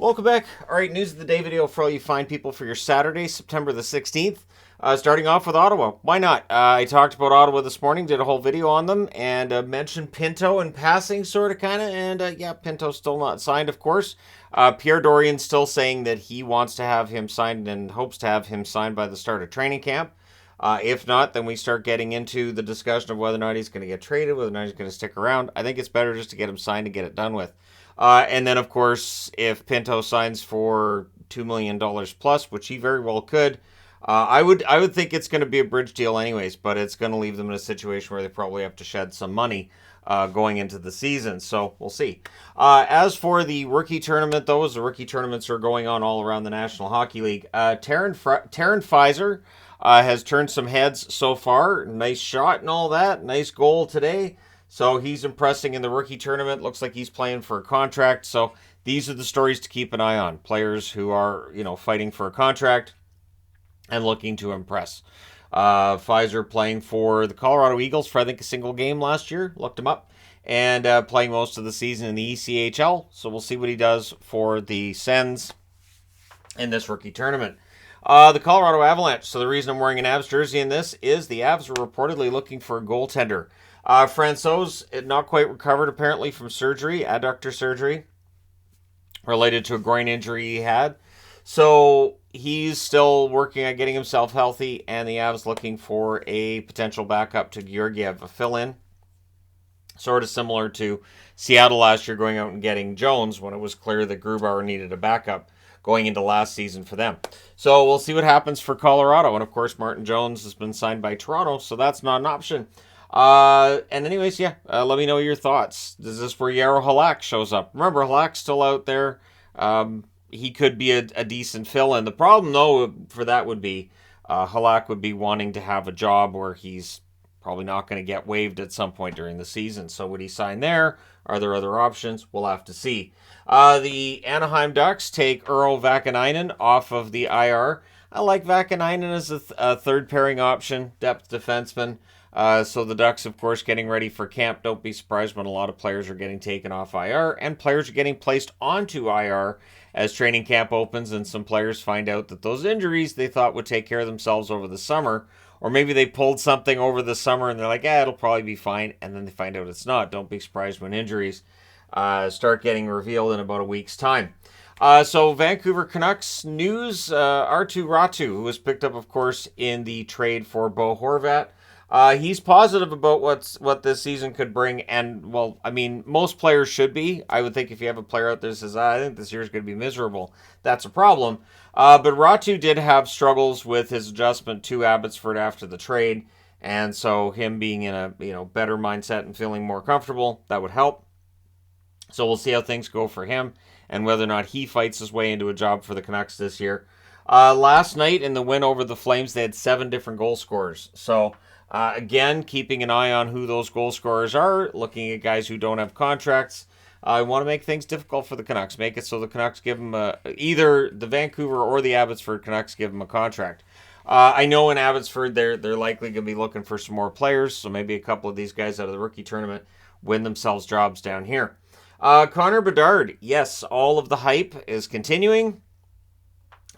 Welcome back. All right, news of the day video for all you fine people for your Saturday, September the 16th. Starting off with Ottawa. Why not? I talked about Ottawa this morning, did a whole video on them, and mentioned Pinto in passing, sort of, kind of. And yeah, Pinto's still not signed, of course. Pierre Dorion still saying that he wants to have him signed and hopes to have him signed by the start of training camp. If not, then we start getting into the discussion of whether or not he's going to get traded, whether or not he's going to stick around. I think it's better just to get him signed and get it done with. And then, of course, if Pinto signs for $2 million plus, which he very well could, I would think it's going to be a bridge deal anyways, but it's going to leave them in a situation where they probably have to shed some money going into the season. So we'll see. As for the rookie tournament, though, as the rookie tournaments are going on all around the National Hockey League, Taryn Fizer has turned some heads so far. Nice shot and all that. Nice goal today. So he's impressing in the rookie tournament. Looks like he's playing for a contract. So these are the stories to keep an eye on. Players who are, fighting for a contract and looking to impress. Fizer playing for the Colorado Eagles for, I think, a single game last year. Looked him up. And playing most of the season in the ECHL. So we'll see what he does for the Sens in this rookie tournament. The Colorado Avalanche. So the reason I'm wearing an Avs jersey in this is the Avs are reportedly looking for a goaltender. Francouz not quite recovered apparently from surgery, adductor surgery, related to a groin injury he had. So he's still working on getting himself healthy, and the Avs looking for a potential backup to Georgiev, a fill-in. Sort of similar to Seattle last year going out and getting Jones when it was clear that Grubauer needed a backup going into last season for them. So we'll see what happens for Colorado. And of course, Martin Jones has been signed by Toronto, so that's not an option. And anyways, let me know your thoughts. Is this where Yarrow Halak shows up? Remember, Halak's still out there. He could be a decent fill-in. The problem, though, for that would be Halak would be wanting to have a job where he's probably not going to get waived at some point during the season. So would he sign there? Are there other options? We'll have to see. The Anaheim Ducks take Urho Vakanainen off of the IR. I like Vakanainen as a third pairing option, depth defenseman. So the Ducks, of course, getting ready for camp. Don't be surprised when a lot of players are getting taken off IR and players are getting placed onto IR as training camp opens and some players find out that those injuries they thought would take care of themselves over the summer, or maybe they pulled something over the summer and they're like, it'll probably be fine, and then they find out it's not. Don't be surprised when injuries start getting revealed in about a week's time. So Vancouver Canucks news, Arttu Raty, who was picked up, of course, in the trade for Bo Horvat. He's positive about what this season could bring, and, well, I mean, most players should be. I would think if you have a player out there that says, I think this year's going to be miserable, that's a problem. But Raty did have struggles with his adjustment to Abbotsford after the trade, and so him being in a better mindset and feeling more comfortable, that would help. So we'll see how things go for him and whether or not he fights his way into a job for the Canucks this year. Last night in the win over the Flames, they had 7 different goal scorers. So again, keeping an eye on who those goal scorers are, looking at guys who don't have contracts. I want to make things difficult for the Canucks. Make it so the Canucks give them either the Vancouver or the Abbotsford Canucks give them a contract. I know in Abbotsford they're likely going to be looking for some more players, so maybe a couple of these guys out of the rookie tournament win themselves jobs down here. Connor Bedard, yes, all of the hype is continuing.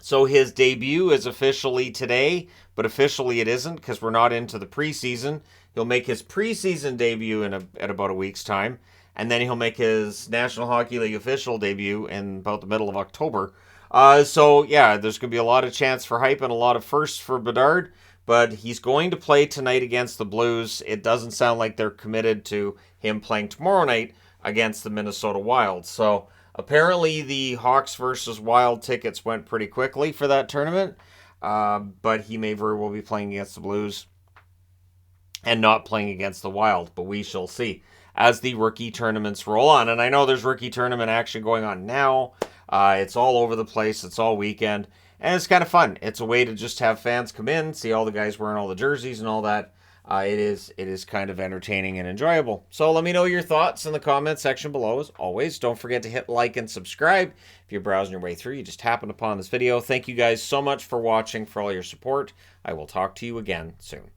So his debut is officially today, but officially it isn't because we're not into the preseason. He'll make his preseason debut at about a week's time, and then he'll make his National Hockey League official debut in about the middle of October. So yeah, there's going to be a lot of chance for hype and a lot of firsts for Bedard, but he's going to play tonight against the Blues. It doesn't sound like they're committed to him playing tomorrow night against the Minnesota Wild. So apparently the Hawks versus Wild tickets went pretty quickly for that tournament, but he may very well be playing against the Blues and not playing against the Wild, but we shall see as the rookie tournaments roll on. And I know there's rookie tournament action going on now. It's all over the place. It's all weekend, and it's kind of fun. It's a way to just have fans come in, see all the guys wearing all the jerseys and all that. It is kind of entertaining and enjoyable. So let me know your thoughts in the comment section below. As always, don't forget to hit like and subscribe. If you're browsing your way through, you just happened upon this video. Thank you guys so much for watching, for all your support. I will talk to you again soon.